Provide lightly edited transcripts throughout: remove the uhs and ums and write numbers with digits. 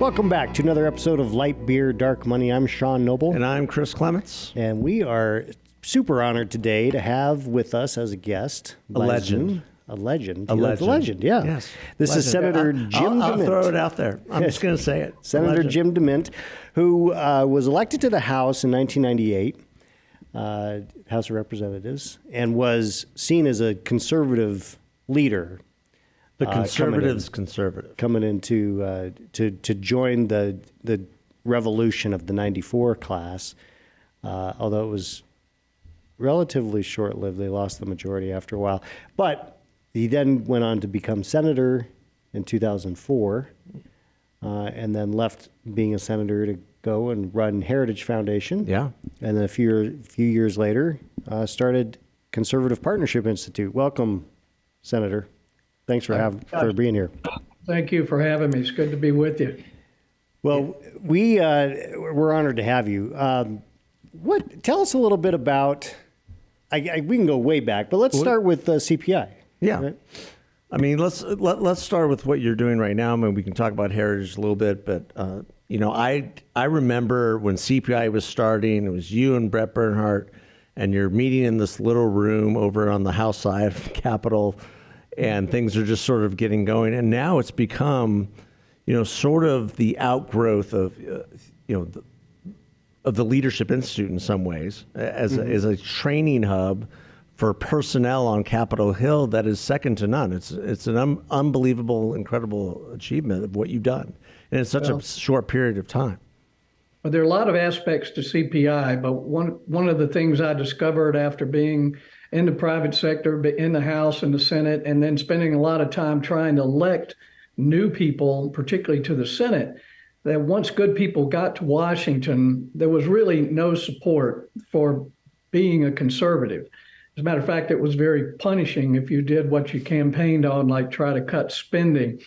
Welcome back to another episode of Light Beer, Dark Money. I'm Sean Noble. And I'm Chris Clements. And we are super honored today to have with us as a guest a legend. A legend. A legend, yeah. Yes. This legend. is Senator Jim DeMint. I'll throw it out there. I'm just going to say it. Senator Jim DeMint, who was elected to the House in 1998, House of Representatives, and was seen as a conservative leader. The conservatives conservative. Coming into to join the revolution of the 94 class, although it was relatively short-lived. They lost the majority after a while. But he then went on to become senator in 2004, and then left being a senator to go and run Heritage Foundation. Yeah. And then a few years later, started Conservative Partnership Institute. Welcome, Senator. Thanks for being here. Thank you for having me. It's good to be with you. Well, we're honored to have you. Tell us a little bit about. We can go way back, but let's start with CPI. Yeah. Right? I mean, let's start with what you're doing right now. I mean, we can talk about Heritage a little bit, but I remember when CPI was starting. It was you and Brett Bernhardt, and you're meeting in this little room over on the House side of the Capitol. And things are just sort of getting going. And now it's become, sort of the outgrowth of, of the Leadership Institute in some ways, as a training hub for personnel on Capitol Hill that is second to none. It's an unbelievable, incredible achievement of what you've done. And in such a short period of time. Well, there are a lot of aspects to CPI, but one of the things I discovered after being in the private sector, in the House and the Senate, and then spending a lot of time trying to elect new people, particularly to the Senate, that once good people got to Washington, there was really no support for being a conservative. As a matter of fact, it was very punishing if you did what you campaigned on, like try to cut spending,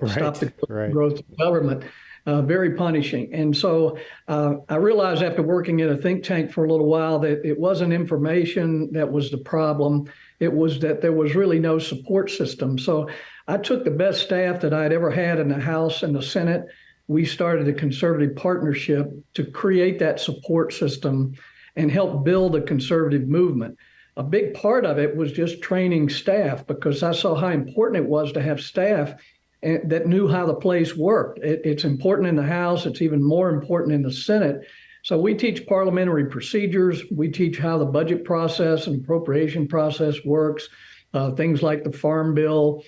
stop the growth of government. Very punishing. And so I realized after working in a think tank for a little while that it wasn't information that was the problem. It was that there was really no support system. So I took the best staff that I'd ever had in the House and the Senate. We started a conservative partnership to create that support system and help build a conservative movement. A big part of it was just training staff, because I saw how important it was to have staff that knew how the place worked. It's important in the House. It's even more important in the Senate. So we teach parliamentary procedures. We teach how the budget process and appropriation process works, things like the Farm Bill,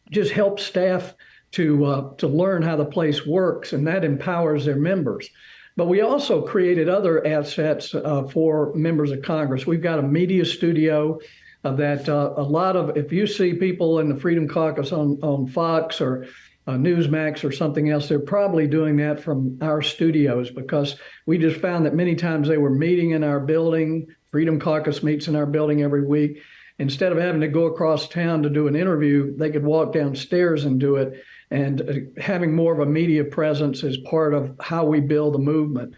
just help staff to learn how the place works, and that empowers their members. But we also created other assets for members of Congress. We've got a media studio that a lot of, if you see people in the Freedom Caucus on Fox or Newsmax or something else, they're probably doing that from our studios, because we just found that many times they were meeting in our building. Freedom Caucus meets in our building every week. Instead of having to go across town to do an interview, they could walk downstairs and do it. And having more of a media presence is part of how we build a movement.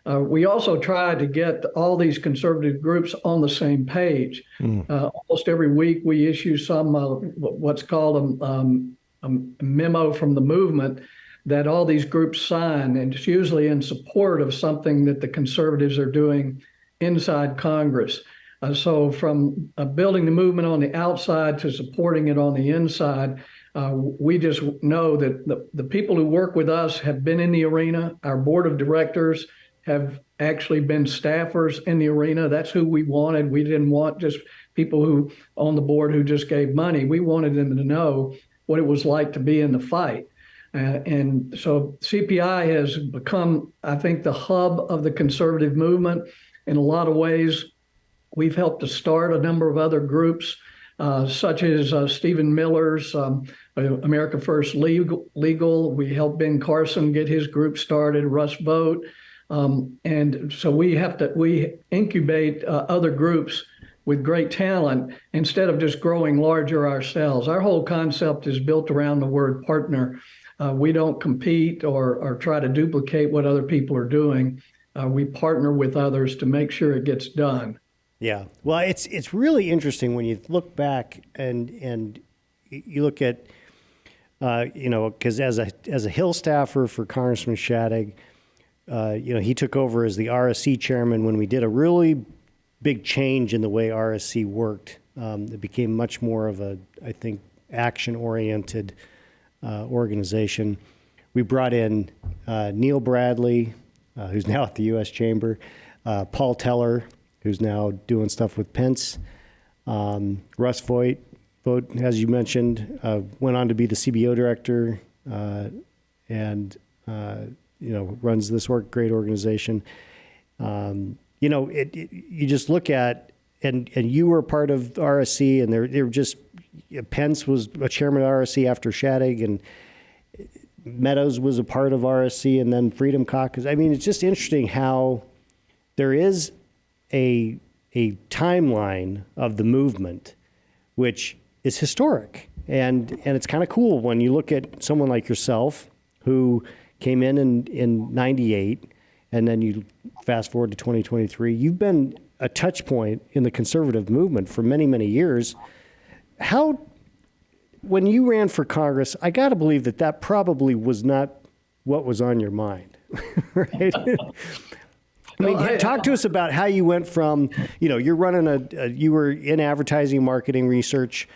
We also tried to get all these conservative groups on the same page. Almost every week we issue some what's called a memo from the movement that all these groups sign, and it's usually in support of something that the conservatives are doing inside Congress. So from building the movement on the outside to supporting it on the inside, we just know that the people who work with us have been in the arena. Our board of directors have actually been staffers in the arena. That's who we wanted. We didn't want just people who on the board who just gave money. We wanted them to know what it was like to be in the fight. And so CPI has become, I think, the hub of the conservative movement. In a lot of ways, we've helped to start a number of other groups, such as Stephen Miller's America First Legal. We helped Ben Carson get his group started, Russ Vote. And so we incubate other groups with great talent instead of just growing larger ourselves. Our whole concept is built around the word partner. We don't compete or try to duplicate what other people are doing. We partner with others to make sure it gets done. Yeah. Well, it's really interesting when you look back and you look at because as a Hill staffer for Congressman Shadig, he took over as the RSC chairman when we did a really big change in the way RSC worked. It became much more of a, I think, action-oriented organization. We brought in Neil Bradley, who's now at the U.S. Chamber, Paul Teller, who's now doing stuff with Pence, Russ Voigt, as you mentioned, went on to be the CBO director and runs this great organization. You just look at, and you were part of RSC, and they were just, Pence was a chairman of RSC after Shadig, and Meadows was a part of RSC, and then Freedom Caucus. I mean, it's just interesting how there is a timeline of the movement, which is historic. And it's kind of cool when you look at someone like yourself who came in 98, and then you fast forward to 2023. You've been a touch point in the conservative movement for many, many years. When you ran for Congress, I got to believe that probably was not what was on your mind, right? I mean, talk to us about how you went from, you're running you were in advertising and marketing research.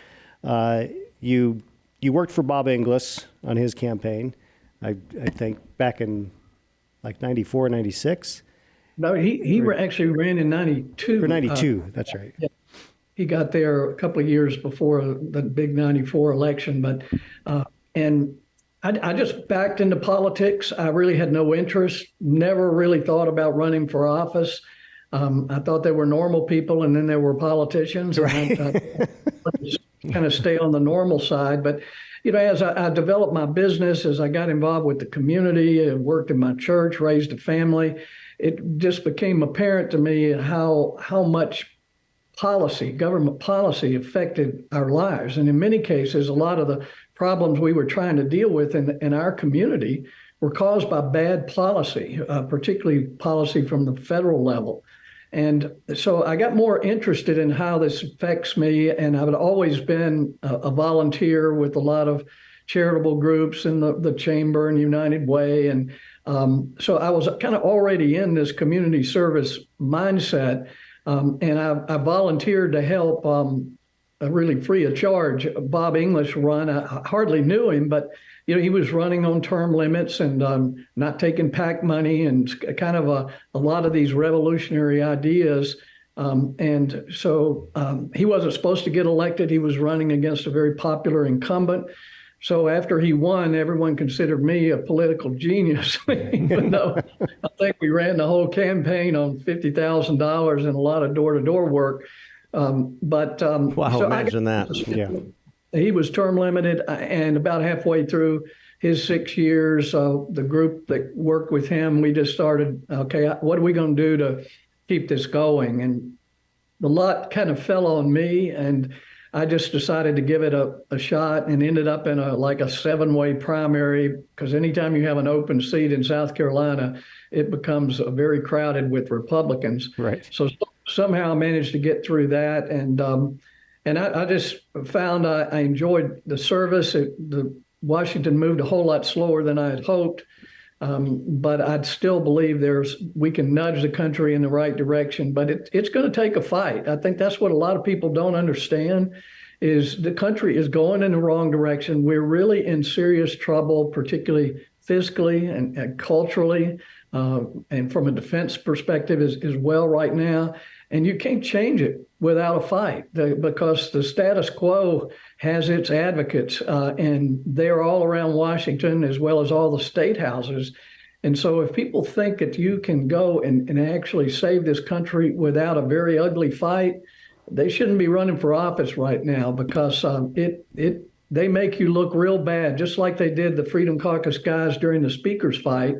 You worked for Bob Inglis on his campaign, I think back in like 94, 96. No, he actually ran in 92. For 92, that's right. Yeah. He got there a couple of years before the big 94 election, but and I just backed into politics. I really had no interest, never really thought about running for office. I thought they were normal people, and then there were politicians. Right. And I kind of stay on the normal side. But, as I developed my business, as I got involved with the community and worked in my church, raised a family, it just became apparent to me how much government policy affected our lives. And in many cases, a lot of the problems we were trying to deal with in our community were caused by bad policy, particularly policy from the federal level. And so I got more interested in how this affects me. And I've always been a volunteer with a lot of charitable groups in the Chamber and United Way. And so I was kind of already in this community service mindset. And I volunteered to help really free of charge Bob English run. I hardly knew him, but he was running on term limits and not taking PAC money and kind of a lot of these revolutionary ideas. And so he wasn't supposed to get elected. He was running against a very popular incumbent. So after he won, everyone considered me a political genius, even though I think we ran the whole campaign on $50,000 and a lot of door-to-door work. Wow, so imagine that. Yeah. He was term limited, and about halfway through his 6 years, the group that worked with him, we just started, okay, what are we going to do to keep this going? And the lot kind of fell on me, and I just decided to give it a shot and ended up in a 7-way primary, because anytime you have an open seat in South Carolina, it becomes very crowded with Republicans. Right. So somehow I managed to get through that. And I just found I enjoyed the service. The Washington moved a whole lot slower than I had hoped. But I'd still believe we can nudge the country in the right direction, but it's going to take a fight. I think that's what a lot of people don't understand is the country is going in the wrong direction. We're really in serious trouble, particularly fiscally and culturally, and from a defense perspective as well right now. And you can't change it without a fight because the status quo has its advocates, and they're all around Washington as well as all the state houses. And so if people think that you can go and actually save this country without a very ugly fight, they shouldn't be running for office right now because they make you look real bad, just like they did the Freedom Caucus guys during the speaker's fight.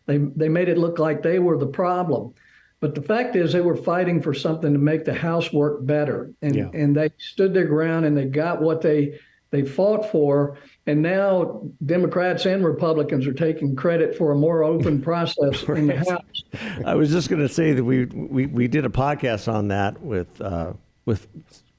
They made it look like they were the problem. But the fact is they were fighting for something to make the House work better. And they stood their ground and they got what they fought for. And now Democrats and Republicans are taking credit for a more open process in the House. I was just going to say that we did a podcast on that with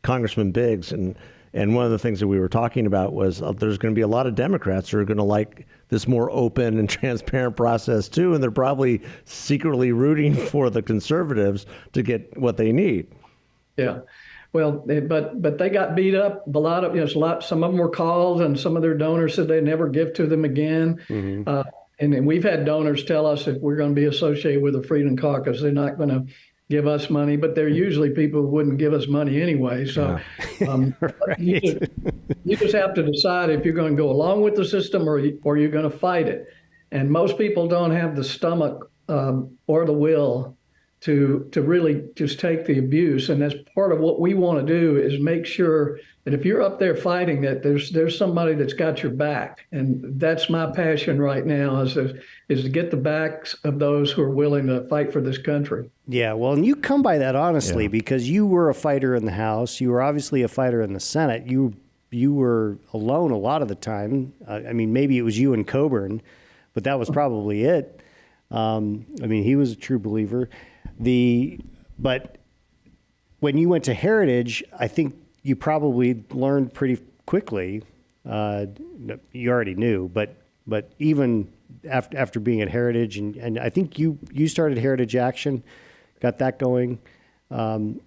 Congressman Biggs. And, And one of the things that we were talking about was there's going to be a lot of Democrats who are going to like this more open and transparent process too, and they're probably secretly rooting for the conservatives to get what they need. Yeah. Well, but they got beat up. A lot of, some of them were called, and some of their donors said they'd never give to them again. And then we've had donors tell us if we're going to be associated with the Freedom Caucus, they're not going to give us money, but they're usually people who wouldn't give us money anyway. So Right. you just have to decide if you're going to go along with the system or you're going to fight it. And most people don't have the stomach or the will to really just take the abuse. And that's part of what we want to do, is make sure that if you're up there fighting, that there's somebody that's got your back. And that's my passion right now, is to get the backs of those who are willing to fight for this country. Yeah, well, and you come by that honestly, because you were a fighter in the House. You were obviously a fighter in the Senate. You were alone a lot of the time. I mean, maybe it was you and Coburn, but that was probably it. I mean, he was a true believer. But when you went to Heritage, I think you probably learned pretty quickly. You already knew, but even after being at Heritage, and I think you started Heritage Action, got that going, and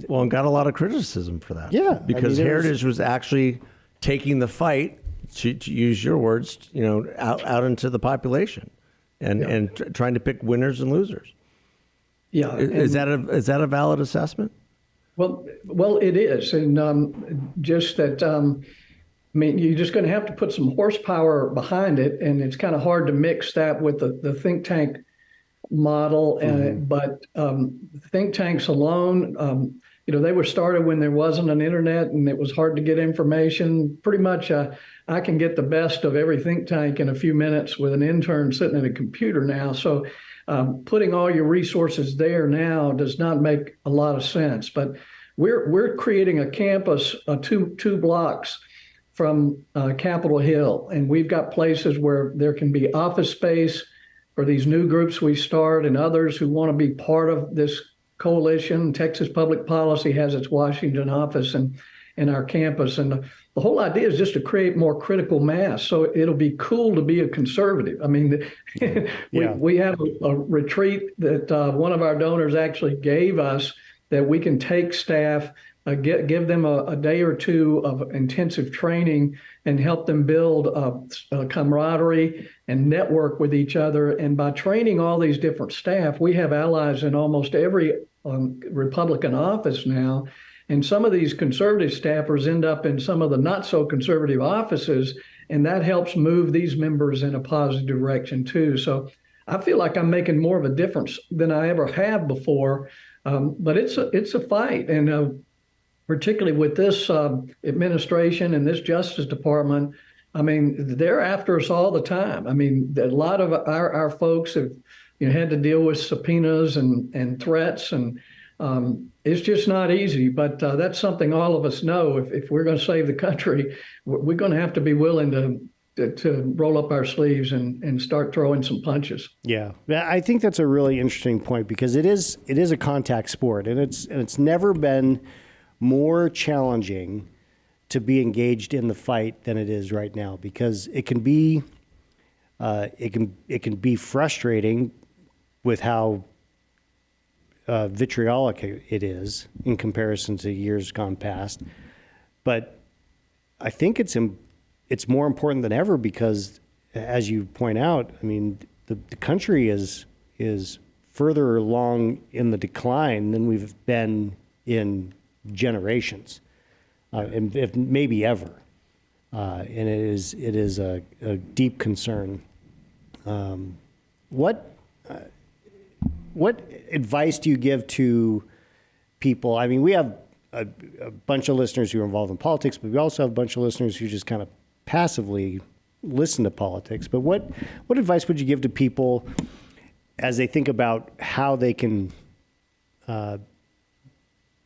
got a lot of criticism for that. Yeah, because Heritage was actually taking the fight, to use your words, out into the population, and trying to pick winners and losers. Yeah, is that a valid assessment? Well, it is, and just that. I mean, you're just going to have to put some horsepower behind it, and it's kind of hard to mix that with the think tank model. But think tanks alone, they were started when there wasn't an internet and it was hard to get information. Pretty much, I can get the best of every think tank in a few minutes with an intern sitting at a computer now. So putting all your resources there now does not make a lot of sense. But we're creating a campus, two blocks from Capitol Hill, and we've got places where there can be office space for these new groups we start and others who want to be part of this coalition. Texas Public Policy has its Washington office and our campus, and the whole idea is just to create more critical mass, so it'll be cool to be a conservative. I mean, we have a retreat that one of our donors actually gave us, that we can take staff, give them a day or two of intensive training and help them build a camaraderie and network with each other. And by training all these different staff, we have allies in almost every Republican office now. And some of these conservative staffers end up in some of the not so conservative offices, and that helps move these members in a positive direction too. So I feel like I'm making more of a difference than I ever have before. But it's a fight, and particularly with this administration and this Justice Department, I mean, they're after us all the time. I mean, a lot of our folks have had to deal with subpoenas and threats, and it's just not easy. But that's something all of us know. If we're going to save the country, we're going to have to be willing to roll up our sleeves and start throwing some punches. Yeah, I think that's a really interesting point, because it is a contact sport, and it's never been more challenging to be engaged in the fight than it is right now, because it can be frustrating with how vitriolic it is in comparison to years gone past. But I think it's more important than ever, because, as you point out, I mean, the country is further along in the decline than we've been in generations, and if maybe ever, and it is a deep concern. What advice do you give to people? I mean, we have a bunch of listeners who are involved in politics, but we also have a bunch of listeners who just kind of passively listen to politics. But what advice would you give to people as they think about how they can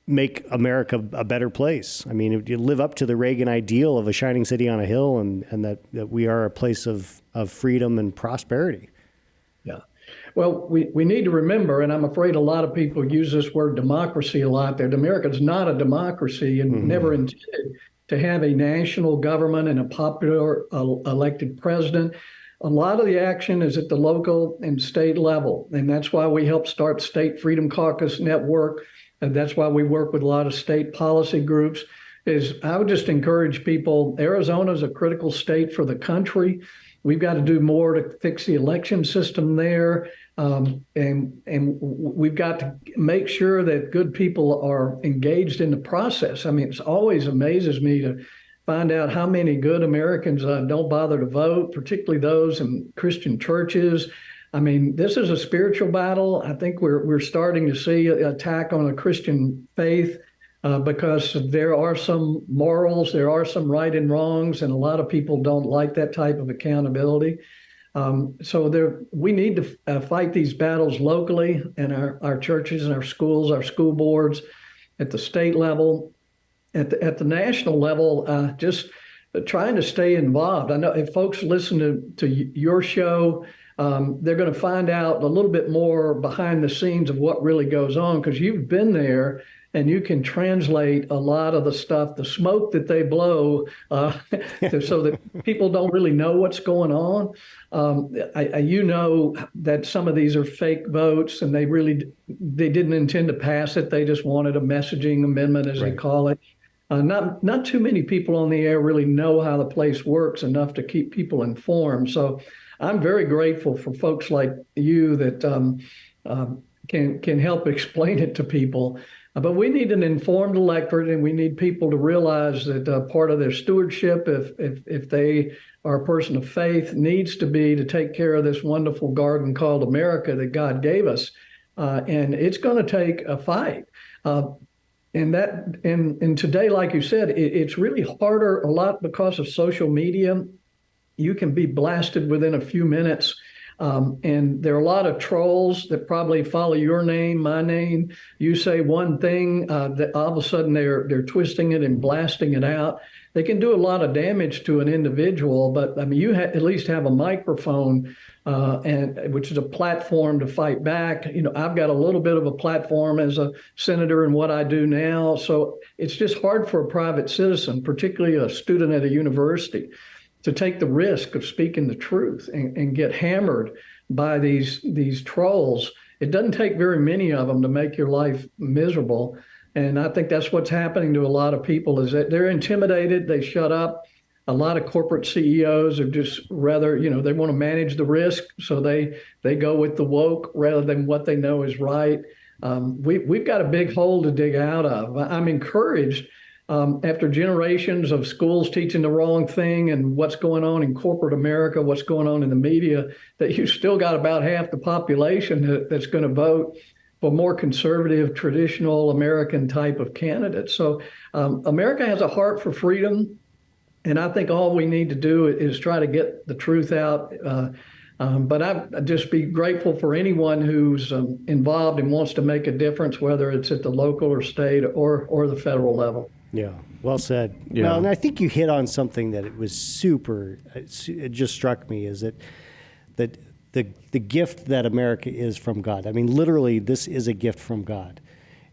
make America a better place? I mean, you live up to the Reagan ideal of a shining city on a hill, and that we are a place of freedom and prosperity. Yeah. Well, we need to remember, and I'm afraid a lot of people use this word democracy a lot, that America's not a democracy and never intended to have a national government and a popular elected president. A lot of the action is at the local and state level, and that's why we helped start State Freedom Caucus Network, and that's why we work with a lot of state policy groups. I would just encourage people, Arizona is a critical state for the country. We've got to do more to fix the election system there. And we've got to make sure that good people are engaged in the process. I mean, it always amazes me to find out how many good Americans don't bother to vote, particularly those in Christian churches. I mean, this is a spiritual battle. I think we're starting to see an attack on a Christian faith because there are some morals, there are some right and wrongs, and a lot of people don't like that type of accountability. So we need to fight these battles locally in our churches and our schools, our school boards, at the state level, at the national level, just trying to stay involved. I know if folks listen to your show, they're going to find out a little bit more behind the scenes of what really goes on, because you've been there and you can translate a lot of the stuff, the smoke that they blow, so that people don't really know what's going on. You know that some of these are fake votes, and they didn't intend to pass it. They just wanted a messaging amendment, as they call it. Not too many people on the air really know how the place works enough to keep people informed. So I'm very grateful for folks like you that can help explain it to people. But we need an informed electorate, and we need people to realize that part of their stewardship, if they are a person of faith, needs to be to take care of this wonderful garden called America that God gave us. And it's going to take a fight. And today, like you said, it's really harder a lot because of social media. You can be blasted within a few minutes. And there are a lot of trolls that probably follow your name, my name. You say one thing, that all of a sudden they're twisting it and blasting it out. They can do a lot of damage to an individual, but I mean, you at least have a microphone, and which is a platform to fight back. You know, I've got a little bit of a platform as a senator in what I do now. So it's just hard for a private citizen, particularly a student at a university, to take the risk of speaking the truth and get hammered by these trolls. It doesn't take very many of them to make your life miserable. And I think that's what's happening to a lot of people, is that they're intimidated, they shut up. A lot of corporate CEOs are just rather, they want to manage the risk, so they go with the woke rather than what they know is right. We've got a big hole to dig out of. I'm encouraged after generations of schools teaching the wrong thing and what's going on in corporate America, what's going on in the media, that you've still got about half the population that's going to vote for more conservative, traditional American type of candidates. So America has a heart for freedom, and I think all we need to do is try to get the truth out. But I'd just be grateful for anyone who's involved and wants to make a difference, whether it's at the local or state or the federal level. Yeah, well said. Yeah. Well, and I think you hit on something that it was it just struck me, is that the gift that America is from God. I mean, literally, this is a gift from God.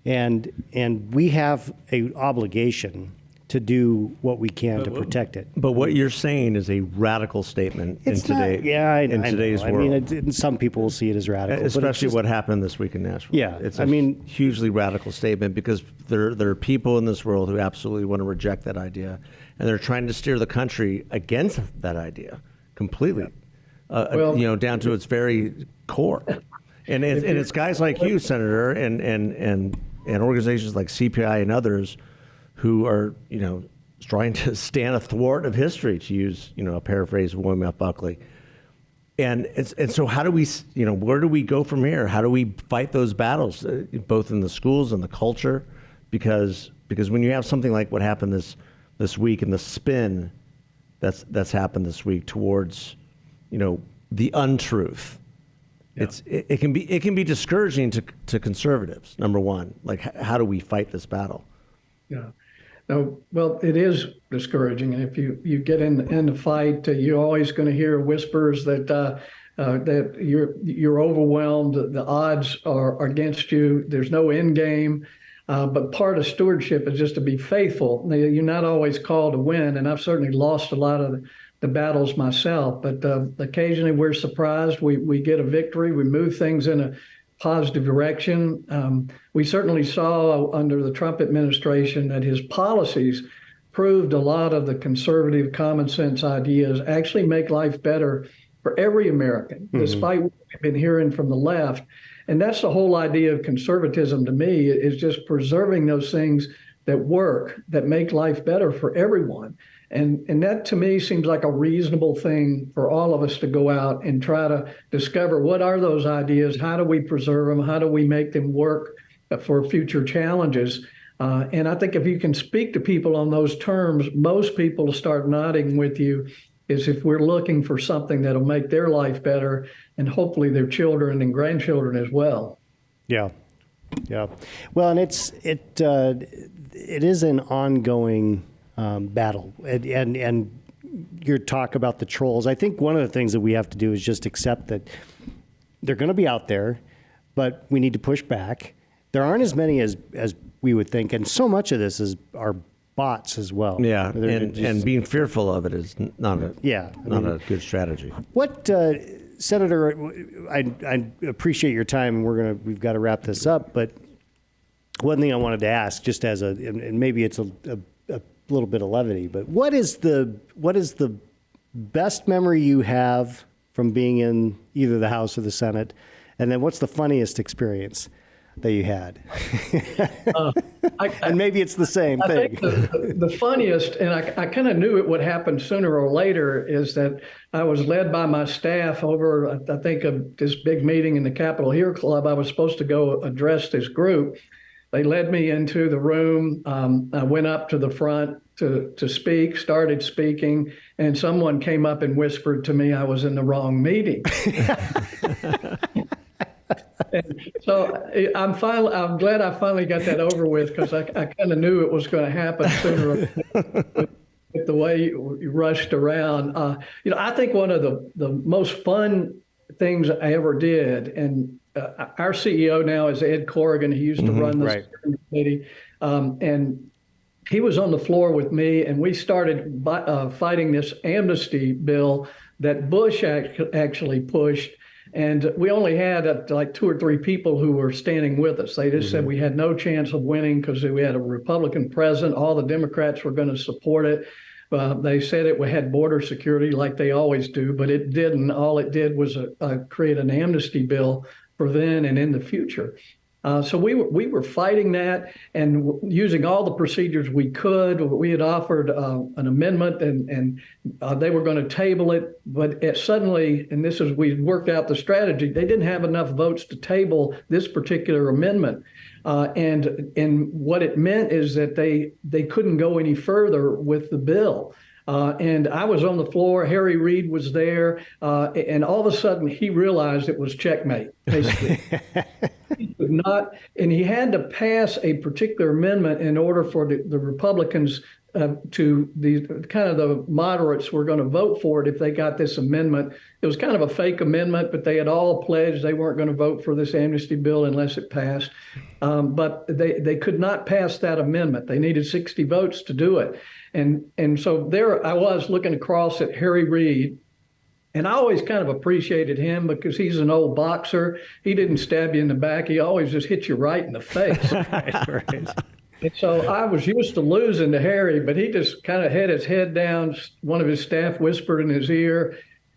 And we have an obligation to do what we can to protect it. But what you're saying is a radical statement in today's world. I mean, some people will see it as radical, especially what happened this week in Nashville. Yeah, it's a hugely radical statement, because there are people in this world who absolutely want to reject that idea, and they're trying to steer the country against that idea completely, down to its very core. And it's guys like you, Senator, and organizations like CPI and others who are, trying to stand athwart of history, to use, a paraphrase of William F. Buckley. And so how do we, where do we go from here? How do we fight those battles, both in the schools and the culture? Because when you have something like what happened this week, and the spin that's happened this week towards, the untruth, it can be discouraging to conservatives. Number one, like, how do we fight this battle? Yeah. No, well, it is discouraging, and if you get in the fight, you're always going to hear whispers that you're overwhelmed, the odds are against you. There's no end game. But part of stewardship is just to be faithful. You're not always called to win, and I've certainly lost a lot of the battles myself. But occasionally we're surprised. We get a victory. We move things in a positive direction. We certainly saw under the Trump administration that his policies proved a lot of the conservative common sense ideas actually make life better for every American, despite what we've been hearing from the left. And that's the whole idea of conservatism to me, is just preserving those things that work, that make life better for everyone. And that to me seems like a reasonable thing for all of us to go out and try to discover what are those ideas, how do we preserve them, how do we make them work for future challenges. And I think if you can speak to people on those terms, most people will start nodding with you, is if we're looking for something that'll make their life better and hopefully their children and grandchildren as well. Yeah. Yeah. Well, and it is an ongoing battle. And your talk about the trolls, I think one of the things that we have to do is just accept that they're going to be out there, but we need to push back. There aren't as many as we would think. And so much of this are bots as well. Yeah, and being fearful of it is not a a good strategy. What, Senator? I appreciate your time, and we've got to wrap this up. But one thing I wanted to ask, just as and maybe it's a little bit of levity, but what is the best memory you have from being in either the House or the Senate, and then what's the funniest experience that you had? And maybe it's the same thing. I think the funniest, and I kind of knew it would happen sooner or later, is that I was led by my staff over, I think, of this big meeting in the Capitol Hill Club. I was supposed to go address this group. They led me into the room. I went up to the front to speak, started speaking, and someone came up and whispered to me I was in the wrong meeting. And so I'm glad I finally got that over with, because I kind of knew it was going to happen sooner or later with the way you rushed around. I think one of the most fun things I ever did, and our CEO now is Ed Corrigan. He used to run the steering committee, and he was on the floor with me, and we started fighting this amnesty bill that Bush actually pushed. And we only had like 2 or 3 people who were standing with us. They just said we had no chance of winning because we had a Republican president. All the Democrats were going to support it. They said it had border security like they always do, but it didn't. All it did was create an amnesty bill for then and in the future. So we were fighting that and using all the procedures we could. We had offered an amendment, and they were going to table it. But suddenly, and we worked out the strategy, they didn't have enough votes to table this particular amendment. And what it meant is that they couldn't go any further with the bill. And I was on the floor. Harry Reid was there, and all of a sudden he realized it was checkmate. Basically, he could not, and he had to pass a particular amendment in order for the Republicans to the moderates were going to vote for it if they got this amendment. It was kind of a fake amendment, but they had all pledged they weren't going to vote for this amnesty bill unless it passed. But they could not pass that amendment. They needed 60 votes to do it. And so there I was looking across at Harry Reid, and I always kind of appreciated him because he's an old boxer. He didn't stab you in the back. He always just hit you right in the face. Right. And so I was used to losing to Harry, but he just kind of had his head down. One of his staff whispered in his ear.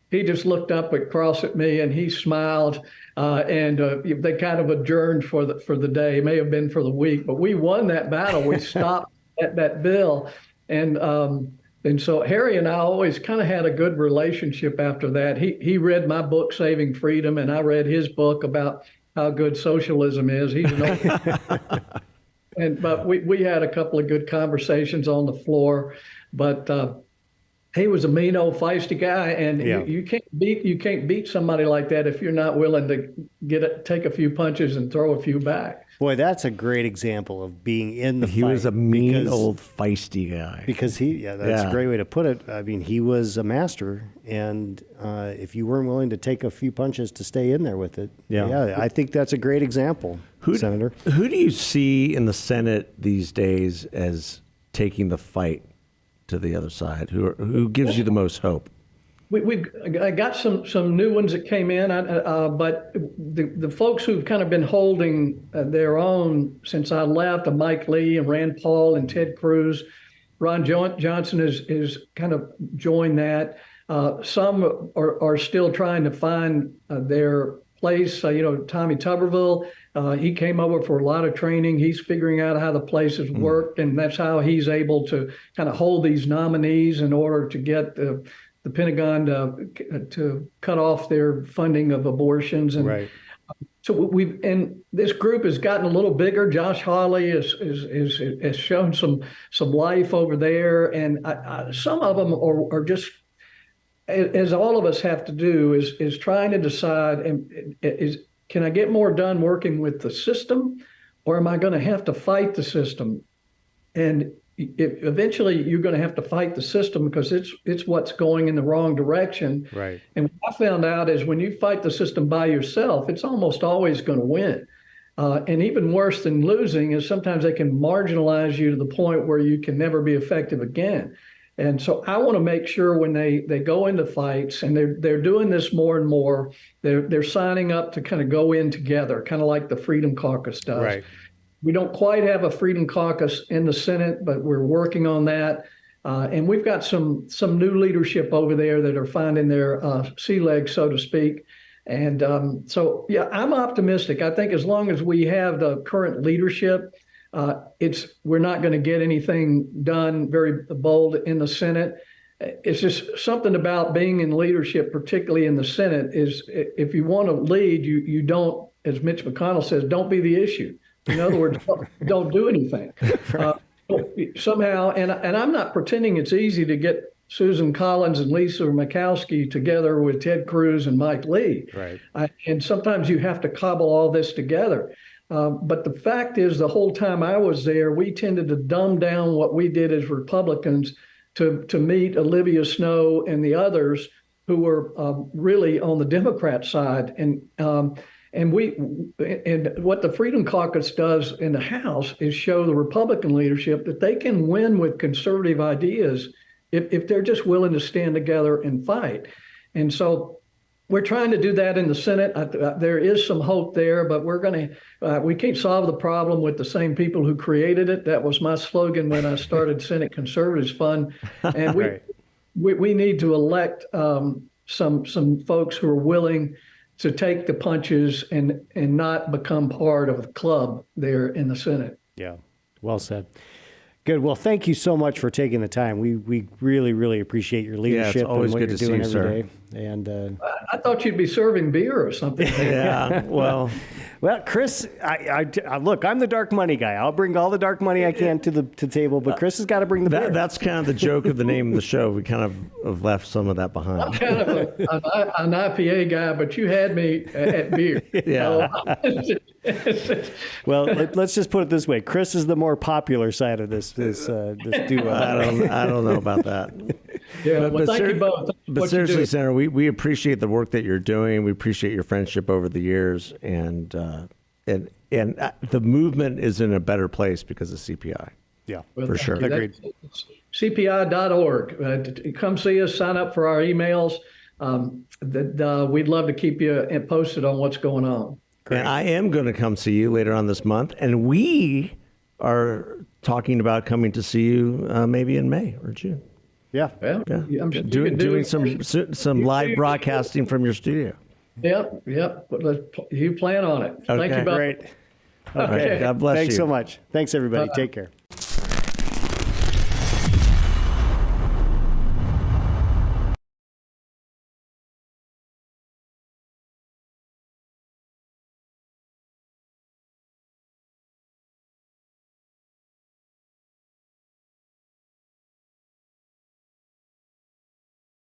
He just looked up across at me and he smiled. And they kind of adjourned for the day. It may have been for the week, but we won that battle. We stopped that bill. And so Harry and I always kind of had a good relationship after that. He read my book, Saving Freedom, and I read his book about how good socialism is. He's an old but we had a couple of good conversations on the floor. But he was a mean old feisty guy, and you can't beat somebody like that if you're not willing to take a few punches and throw a few back. Boy, that's a great example of being in the fight. He was a mean old feisty guy. Because that's a great way to put it. I mean, he was a master, and if you weren't willing to take a few punches to stay in there with it, I think that's a great example. Senator. Who do you see in the Senate these days as taking the fight to the other side? Who gives you the most hope? I got some new ones that came in, but the folks who've kind of been holding their own since I left, Mike Lee and Rand Paul and Ted Cruz. Ron Johnson is kind of joined that. Some are still trying to find their place. Tommy Tuberville, he came over for a lot of training. He's figuring out how the places work, and that's how he's able to kind of hold these nominees in order to get the Pentagon to cut off their funding of abortions. And right. So and this group has gotten a little bigger. Josh Hawley has shown some life over there, and some of them are just, as all of us have to do, is trying to decide: can I get more done working with the system, or am I going to have to fight the system? And eventually, you're going to have to fight the system because it's what's going in the wrong direction. Right. And what I found out is when you fight the system by yourself, it's almost always going to win. And even worse than losing is sometimes they can marginalize you to the point where you can never be effective again. And so I want to make sure when they go into fights, and they're doing this more and more, they're signing up to kind of go in together, kind of like the Freedom Caucus does. Right. We don't quite have a Freedom Caucus in the Senate, but we're working on that. And we've got some new leadership over there that are finding their sea legs, so to speak. And so, yeah, I'm optimistic. I think as long as we have the current leadership, we're not going to get anything done very bold in the Senate. It's just something about being in leadership, particularly in the Senate, is if you want to lead, you don't, as Mitch McConnell says, don't be the issue. In other words, don't do anything. Somehow, and I'm not pretending it's easy to get Susan Collins and Lisa Murkowski together with Ted Cruz and Mike Lee. Right. And sometimes you have to cobble all this together. But the fact is, the whole time I was there, we tended to dumb down what we did as Republicans to meet Olivia Snowe and the others who were really on the Democrat side. And what the Freedom Caucus does in the House is show the Republican leadership that they can win with conservative ideas if they're just willing to stand together and fight. And so we're trying to do that in the Senate. There is some hope there, but we can't solve the problem with the same people who created it. That was my slogan when I started Senate Conservatives Fund. And we need to elect some folks who are willing to take the punches and not become part of the club there in the Senate. Yeah, well said. Good. Well, thank you so much for taking the time. We really, really appreciate your leadership always and what good you're to doing see you, every sir. day. And I thought you'd be serving beer or something. Yeah, well, Chris, I look, I'm the dark money guy. I'll bring all the dark money I can to the table, but Chris has got to bring the beer. that's kind of the joke of the name of the show. We kind of have left some of that I'm behind. kind of an IPA guy, but you had me at beer. Yeah. Well, let's just put it this way: Chris is the more popular side of this duo. I don't know about that. Yeah, well, thank you both. But seriously, Senator, we appreciate the work that you're doing. We appreciate your friendship over the years, and the movement is in a better place because of CPI. Yeah, for sure. Agreed. CPI.org. Come see us. Sign up for our emails. We'd love to keep you posted on what's going on. And I am going to come see you later on this month, and we are talking about coming to see you maybe in May or June. Yeah. Well, Yeah. I'm sure Doing some live broadcasting from your studio. Yep. You plan on it. Okay. Thank you both. Great. Okay. God bless Thanks you. so much. Thanks, everybody. Take care.